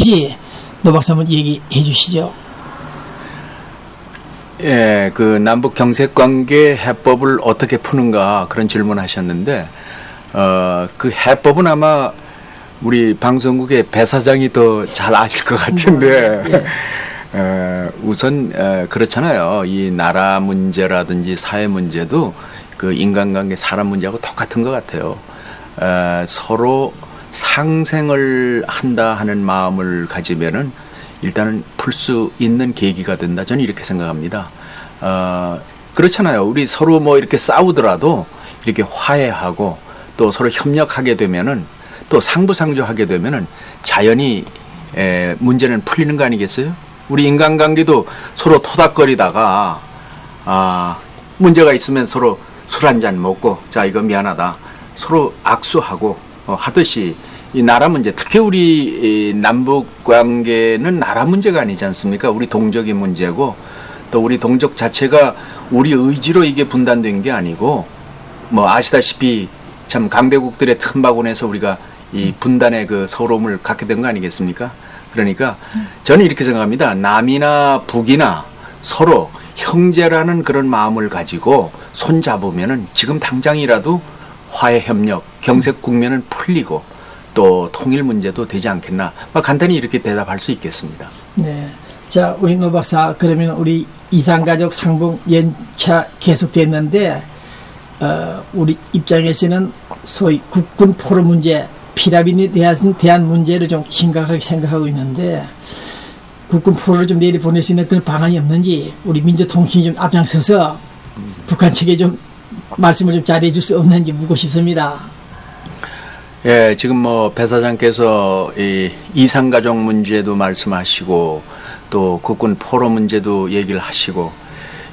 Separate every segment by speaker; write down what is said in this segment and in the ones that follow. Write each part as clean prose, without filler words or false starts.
Speaker 1: 있는지 노 박사 한번 얘기해 주시죠.
Speaker 2: 예, 그 남북 경색 관계 해법을 어떻게 푸는가 그런 질문하셨는데, 그 해법은 아마 우리 방송국의 배 사장이 더 잘 아실 것 같은데, 우선 그렇잖아요. 이 나라 문제라든지 사회 문제도 그 인간관계 사람 문제하고 똑같은 것 같아요. 서로 상생을 한다 하는 마음을 가지면은 일단은 풀 수 있는 계기가 된다. 저는 이렇게 생각합니다. 그렇잖아요. 우리 서로 뭐 이렇게 싸우더라도 이렇게 화해하고 또 서로 협력하게 되면은 또 상부상조하게 되면은 자연히 문제는 풀리는 거 아니겠어요? 우리 인간관계도 서로 토닥거리다가 문제가 있으면 서로 술 한잔 먹고 자 이거 미안하다 서로 악수하고 하듯이 이 나라 문제, 특히 우리 남북 관계는 나라 문제가 아니지 않습니까? 우리 동족의 문제고 또 우리 동족 자체가 우리 의지로 이게 분단된 게 아니고 뭐 아시다시피 참 강대국들의 틈바구니에서 우리가 이 분단의 그 서러움을 갖게 된 거 아니겠습니까? 그러니까 저는 이렇게 생각합니다. 남이나 북이나 서로 형제라는 그런 마음을 가지고 손잡으면은 지금 당장이라도 화해 협력, 경색 국면은 풀리고 또 통일 문제도 되지 않겠나. 간단히 이렇게 대답할 수 있겠습니다.
Speaker 1: 네. 자, 우리 노 박사, 그러면 우리 이산가족 상봉 연차 계속됐는데, 우리 입장에서는 소위 국군 포로 문제, 피라민에 대한 문제를 좀 심각하게 생각하고 있는데, 국군 포로를 좀 내려보낼 수 있는 그런 방안이 없는지, 우리 민주통신이 좀 앞장서서 북한 측에 좀 말씀을 좀 잘해 줄 수 없는지 묻고 싶습니다.
Speaker 2: 예, 지금 뭐 배 사장께서 이 이산가족 문제도 말씀하시고 또 국군 포로 문제도 얘기를 하시고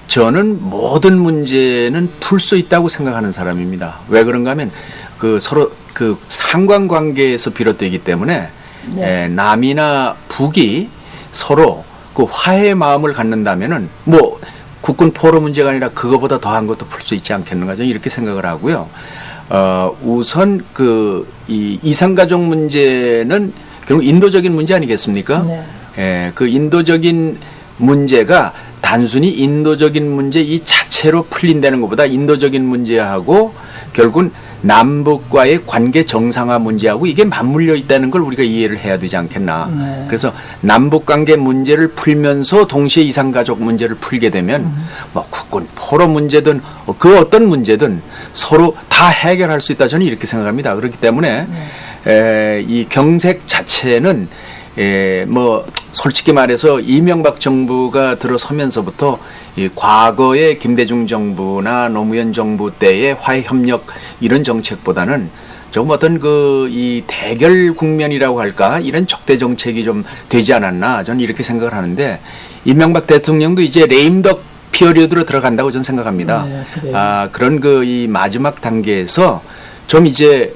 Speaker 2: 저는 모든 문제는 풀 수 있다고 생각하는 사람입니다. 왜 그런가 하면 그 서로 그 상관관계에서 비롯되기 때문에 네. 남이나 북이 서로 그 화해의 마음을 갖는다면은 뭐 국군 포로 문제가 아니라 그거보다 더한 것도 풀 수 있지 않겠는가 저는 이렇게 생각을 하고요. 우선 이 이산가족 문제는 결국 인도적인 문제 아니겠습니까? 네. 예, 그 인도적인 문제가 단순히 인도적인 문제 이 자체로 풀린다는 것보다 인도적인 문제하고 결국은 남북과의 관계 정상화 문제하고 이게 맞물려 있다는 걸 우리가 이해를 해야 되지 않겠나. 네. 그래서 남북관계 문제를 풀면서 동시에 이산가족 문제를 풀게 되면 뭐 국군 포로 문제든 그 어떤 문제든 서로 다 해결할 수 있다 저는 이렇게 생각합니다. 그렇기 때문에 이 경색 자체는 뭐 솔직히 말해서 이명박 정부가 들어서면서부터 이 과거의 김대중 정부나 노무현 정부 때의 화해 협력 이런 정책보다는 조금 어떤 이 대결 국면이라고 할까 이런 적대 정책이 좀 되지 않았나 저는 이렇게 생각을 하는데 이명박 대통령도 이제 레임덕 피어리어드로 들어간다고 저는 생각합니다. 네, 그런 이 마지막 단계에서 좀 이제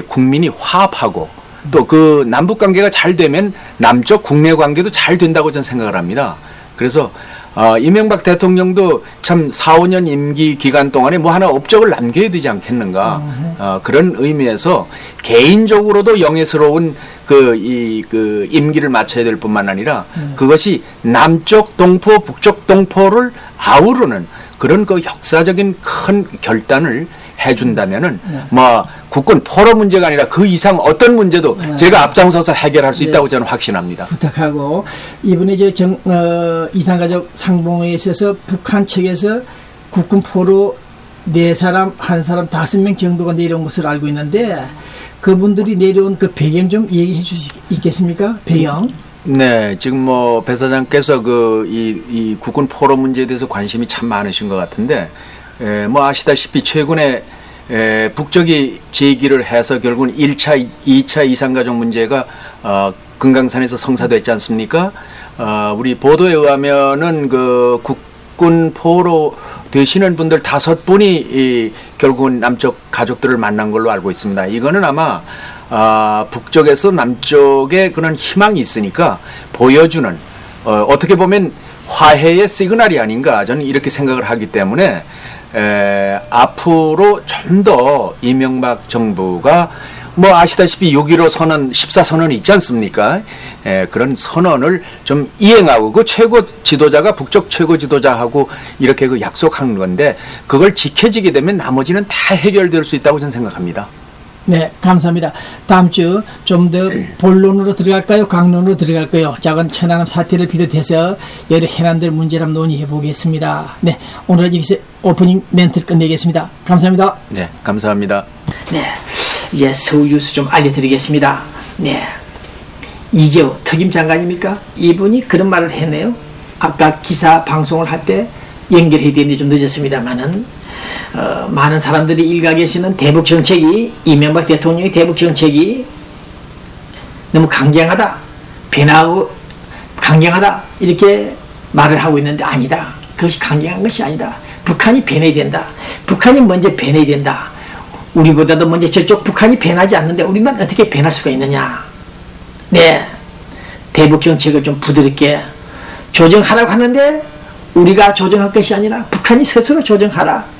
Speaker 2: 국민이 화합하고 또 그 남북 관계가 잘 되면 남쪽 국내 관계도 잘 된다고 저는 생각을 합니다. 그래서 이명박 대통령도 참 4, 5년 임기 기간 동안에 뭐 하나 업적을 남겨야 되지 않겠는가. 그런 의미에서 개인적으로도 영예스러운 임기를 마쳐야 될 뿐만 아니라 그것이 남쪽 동포, 북쪽 동포를 아우르는 그런 역사적인 큰 결단을 해준다면은 뭐 국군 포로 문제가 아니라 그 이상 어떤 문제도 제가 앞장서서 해결할 수 있다고 저는 확신합니다.
Speaker 1: 부탁하고 이번에 이산가족 상봉에 있어서 북한 측에서 국군 포로 4사람, 1사람 5명 정도가 내려온 것으로 알고 있는데 그분들이 내려온 그 배경 좀 얘기해 주실 수 있겠습니까? 배경?
Speaker 2: 네, 지금 뭐 배 사장께서 이 국군 포로 문제에 대해서 관심이 참 많으신 것 같은데 뭐 아시다시피 최근에 북쪽이 제기를 해서 결국은 1차, 2차 이산가족 문제가 금강산에서 성사됐지 않습니까? 우리 보도에 의하면은 그 국군 포로 되시는 분들 5분이 결국은 남쪽 가족들을 만난 걸로 알고 있습니다. 이거는 아마 북쪽에서 남쪽에 그런 희망이 있으니까 보여주는 어떻게 보면 화해의 시그널이 아닌가 저는 이렇게 생각을 하기 때문에 앞으로 좀 더 이명박 정부가 뭐 아시다시피 6.15 선언, 14선언 있지 않습니까? 그런 선언을 좀 이행하고 그 최고 지도자가 북쪽 최고 지도자하고 이렇게 그 약속한 건데 그걸 지켜지게 되면 나머지는 다 해결될 수 있다고 저는 생각합니다.
Speaker 1: 네, 감사합니다. 다음 주 좀 더 본론으로 들어갈까요? 강론으로 들어갈까요? 작은 천안함 사태를 비롯해서 여러 해난들 문제를 한번 논의해 보겠습니다. 네, 오늘 여기서 오프닝 멘트를 끝내겠습니다. 감사합니다.
Speaker 2: 네, 감사합니다.
Speaker 1: 네, 이제 서울 뉴스 좀 알려드리겠습니다. 네, 이재호 특임 장관입니까? 이분이 그런 말을 했네요. 아까 기사 방송을 할 때 연결해야 되는데 좀 늦었습니다만은 많은 사람들이 일각에서는 대북 정책이 이명박 대통령의 대북 정책이 너무 강경하다, 배나하고 강경하다 이렇게 말을 하고 있는데 아니다. 그것이 강경한 것이 아니다. 북한이 배내야 된다. 북한이 먼저 배내야 된다. 우리보다도 먼저 저쪽 북한이 배나지 않는데 우리만 어떻게 배날 수가 있느냐. 네, 대북 정책을 좀 부드럽게 조정하라고 하는데 우리가 조정할 것이 아니라 북한이 스스로 조정하라.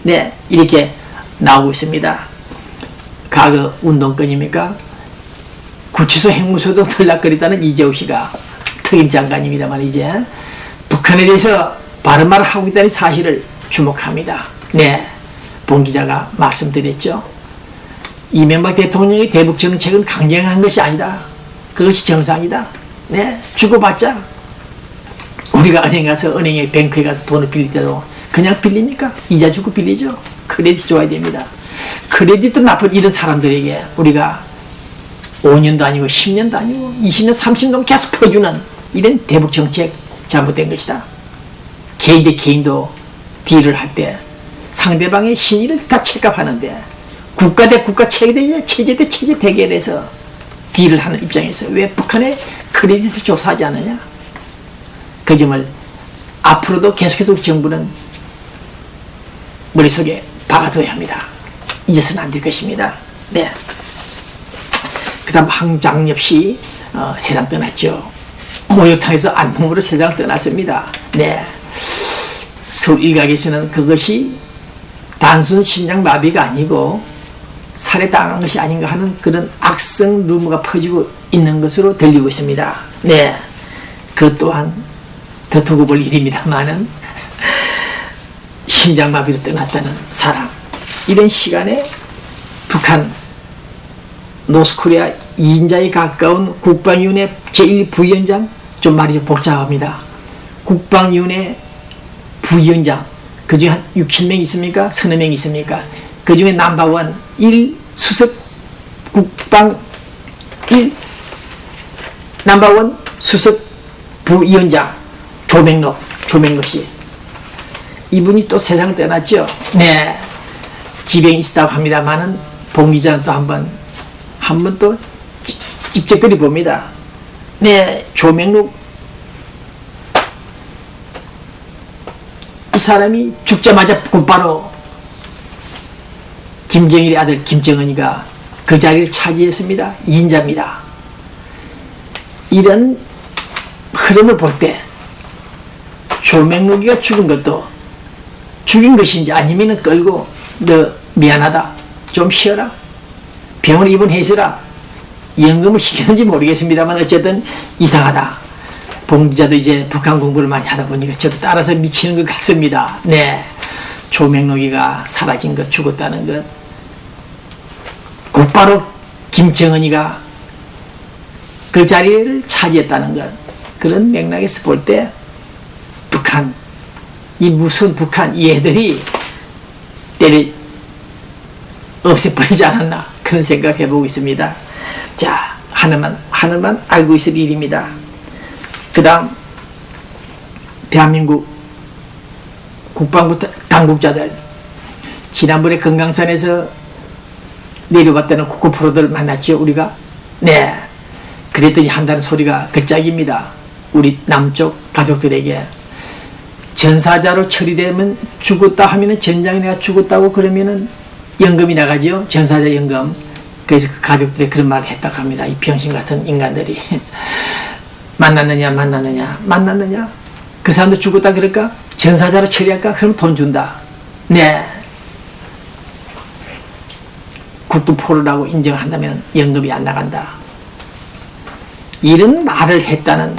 Speaker 1: 네, 이렇게 나오고 있습니다. 과거 운동권입니까? 구치소 행무소도 들락거리다는 이재호 씨가 특임 장관입니다만 이제 북한에 대해서 바른 말을 하고 있다는 사실을 주목합니다. 네, 본 기자가 말씀드렸죠. 이명박 대통령의 대북 정책은 강경한 것이 아니다. 그것이 정상이다. 네, 주고받자. 우리가 은행 가서 은행에 뱅크에 가서 돈을 빌릴 때도 그냥 빌립니까? 이자 주고 빌리죠. 크레딧 좋아야 됩니다. 크레딧도 나쁜 이런 사람들에게 우리가 5년도 아니고 10년도 아니고 20년 30년 계속 퍼주는 이런 대북 정책 잘못된 것이다. 개인 대 개인도 딜을 할 때 상대방의 신의를 다 체크하는데 국가 대 국가 체제 대 체제 대결에서 딜을 하는 입장에서 왜 북한의 크레딧을 조사하지 않느냐. 그 점을 앞으로도 계속해서 우리 정부는 머릿속에 박아둬야 합니다. 잊어서는 안 될 것입니다. 네. 그 다음 황장엽 씨 세상 떠났죠. 목욕탕에서 안몸으로 세상 떠났습니다. 네. 서울 일각에서는 그것이 단순 심장마비가 아니고 살해당한 것이 아닌가 하는 그런 악성 루머가 퍼지고 있는 것으로 들리고 있습니다. 네. 그 또한 더 두고 볼 일입니다만은 심장마비로 떠났다는 사람, 이런 시간에 북한 노스코리아 2인자에 가까운 국방위원회 제1부위원장, 좀 말이 좀 복잡합니다. 국방위원회 부위원장, 그 중에 한 6, 7명 있습니까? 서너 명 있습니까? 그 중에 넘버원 1 수석 국방 1 넘버원 수석 부위원장 조명록 씨. 이분이 또 세상을 떠났죠. 네, 지병이 있었다고 합니다만은 본 기자는 또 한번 또 찝쩍거리 봅니다. 네, 조명록 이 사람이 죽자마자 곧바로 김정일의 아들 김정은이가 그 자리를 차지했습니다. 2인자입니다. 이런 흐름을 볼 때 조명록이가 죽은 것도 죽인 것인지 아니면 끌고 너 미안하다 좀 쉬어라 병원에 입원해서라 연금을 시키는지 모르겠습니다만 어쨌든 이상하다. 봉기자도 이제 북한 공부를 많이 하다 보니까 저도 따라서 미치는 것 같습니다. 네, 조명록이가 사라진 것, 죽었다는 것, 곧바로 김정은이가 그 자리를 차지했다는 것, 그런 맥락에서 볼 때 북한, 이 무슨 북한 이 애들이 때려 없애버리지 않았나 그런 생각을 해보고 있습니다. 자, 하나만 알고 있을 일입니다. 그 다음 대한민국 국방부 당국자들, 지난번에 금강산에서 내려갔다는 국군 프로들을 만났죠, 우리가. 네, 그랬더니 한다는 소리가 걸작입니다. 우리 남쪽 가족들에게 전사자로 처리되면 죽었다 하면은 전장에 내가 죽었다고 그러면은 연금이 나가죠. 전사자 연금. 그래서 그 가족들이 그런 말을 했다고 합니다. 이 병신 같은 인간들이. 만났느냐. 그 사람도 죽었다 그럴까? 전사자로 처리할까? 그럼 돈 준다. 네. 국부 포로라고 인정한다면 연금이 안 나간다. 이런 말을 했다는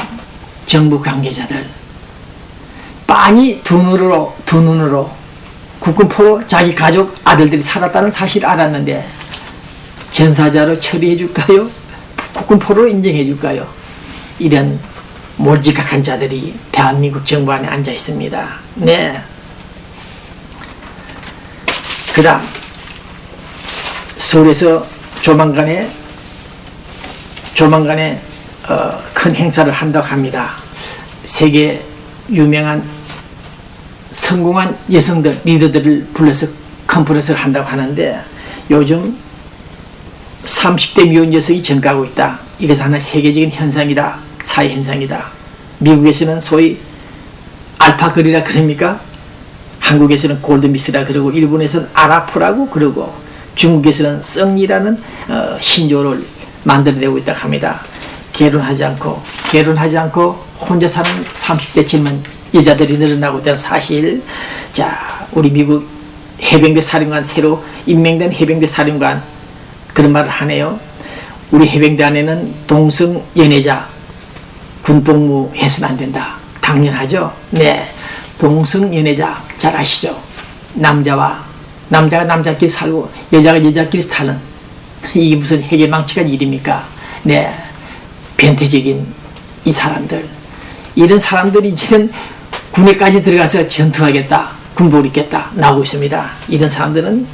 Speaker 1: 정부 관계자들, 빤히 두 눈으로 국군 포로 자기 가족 아들들이 살았다는 사실을 알았는데 전사자로 처리해 줄까요? 국군 포로로 인정해 줄까요? 이런 몰지각한 자들이 대한민국 정부 안에 앉아 있습니다. 네. 그 다음 서울에서 조만간에 큰 행사를 한다고 합니다. 세계 유명한 성공한 여성들, 리더들을 불러서 컨퍼런스를 한다고 하는데 요즘 30대 미혼 여성이 증가하고 있다. 이것은 하나의 세계적인 현상이다. 사회 현상이다. 미국에서는 소위 알파걸이라 그럽니까? 한국에서는 골드미스라 그러고 일본에서는 아라포라고 그러고 중국에서는 썽이라는 신조어를 만들어내고 있다고 합니다. 결혼하지 않고 혼자 사는 30대 젊은 여자들이 늘어나고 있다는 사실. 자, 우리 미국 해병대 사령관, 새로 임명된 해병대 사령관 그런 말을 하네요. 우리 해병대 안에는 동성 연애자 군복무 해서는 안 된다. 당연하죠. 네, 동성 연애자 잘 아시죠? 남자가 남자끼리 살고 여자가 여자끼리 사는, 이게 무슨 해계망측한 일입니까? 네, 변태적인 이 사람들, 이런 사람들이 이제는 군에까지 들어가서 전투하겠다, 군복을 입겠다 나오고 있습니다. 이런 사람들은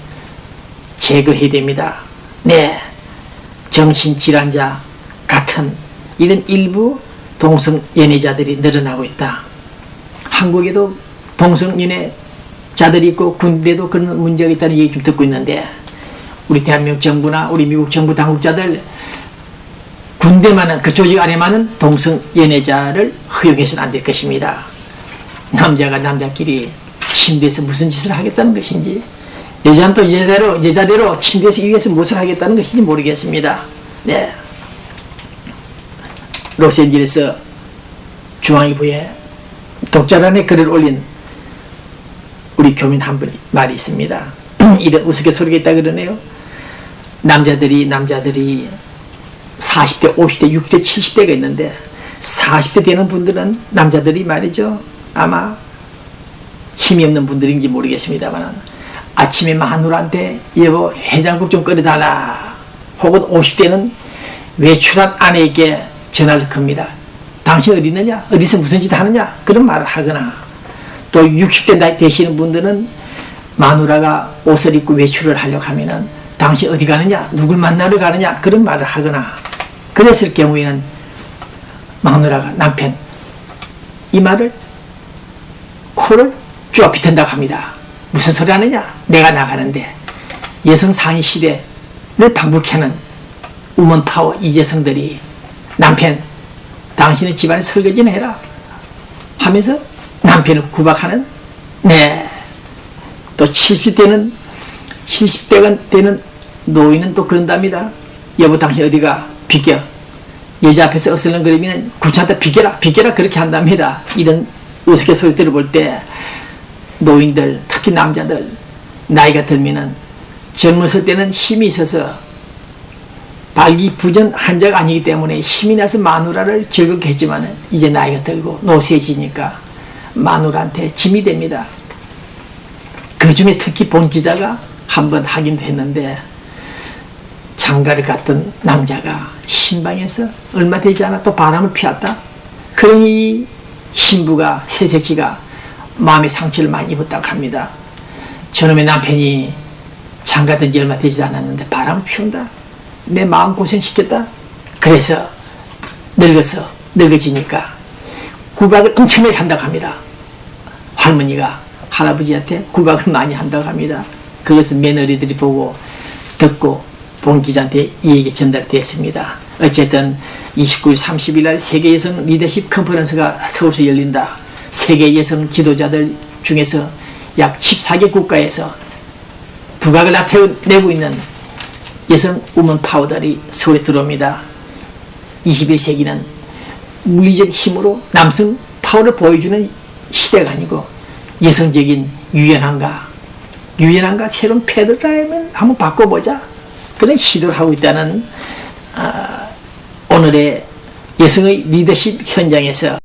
Speaker 1: 제거해야 됩니다. 네, 정신질환자 같은 이런 일부 동성연애자들이 늘어나고 있다. 한국에도 동성연애자들이 있고 군대도 그런 문제가 있다는 얘기 좀 듣고 있는데 우리 대한민국 정부나 우리 미국 정부 당국자들 군대만은, 그 조직 안에만은 동성연애자를 허용해서는 안 될 것입니다. 남자가 남자끼리 침대에서 무슨 짓을 하겠다는 것인지, 여자는 또 여자대로 침대에서 위에서 무엇을 하겠다는 것인지 모르겠습니다. 네. 로스앤젤레스 중앙일보에 독자란에 글을 올린 우리 교민 한 분이 말이 있습니다. 이런 우스갯소리가 있다 그러네요. 남자들이 40대, 50대, 60대, 70대가 있는데 40대 되는 분들은 남자들이 말이죠. 아마 힘이 없는 분들인지 모르겠습니다만 아침에 마누라한테 여보 해장국 좀 끓여달라, 혹은 50대는 외출한 아내에게 전화를 겁니다. 당신 어디 있느냐? 어디서 무슨 짓 하느냐? 그런 말을 하거나, 또 60대 나이 되시는 분들은 마누라가 옷을 입고 외출을 하려고 하면은 당신 어디 가느냐? 누굴 만나러 가느냐? 그런 말을 하거나, 그랬을 경우에는 마누라가 남편 이 말을 코를 쭉 비튼다고 합니다. 무슨 소리 하느냐? 내가 나가는데 여성 상위 시대를 방불케는 우먼 파워 이재성들이 남편 당신의 집안에 설거지는 해라 하면서 남편을 구박하는, 네, 또 70대가 되는 노인은 또 그런답니다. 여보 당신 어디가? 비켜. 여자 앞에서 어슬렁거리면 구차하다 비켜라 그렇게 한답니다. 이런 우스갯소리들을 볼 때 노인들, 특히 남자들 나이가 들면은 젊었을 때는 힘이 있어서 발기부전 자가 아니기 때문에 힘이 나서 마누라를 즐겁게 했지만 이제 나이가 들고 노쇠해지니까 마누라한테 짐이 됩니다. 그 중에 특히 본 기자가 한번 확인도 했는데 장가를 갔던 남자가 신방에서 얼마 되지 않아 또 바람을 피웠다. 그러니 신부가, 새새끼가 마음의 상처를 많이 입었다고 합니다. 저놈의 남편이 장가든 지 얼마 되지 않았는데 바람을 피운다. 내 마음 고생시켰다. 그래서 늙어지니까 구박을 엄청나게 한다고 합니다. 할머니가 할아버지한테 구박을 많이 한다고 합니다. 그것을 며느리들이 보고 듣고 본 기자한테 이 얘기 전달되었습니다. 어쨌든 29일 30일 날 세계 여성 리더십 컨퍼런스가 서울에서 열린다. 세계 여성 지도자들 중에서 약 14개 국가에서 두각을 나타내고 있는 여성 우먼 파워들이 서울에 들어옵니다. 21세기는 물리적 힘으로 남성 파워를 보여주는 시대가 아니고 여성적인 유연함과 새로운 패러다임을 한번 바꿔보자. 그런 시도를 하고 있다는 오늘의 여성의 리더십 현장에서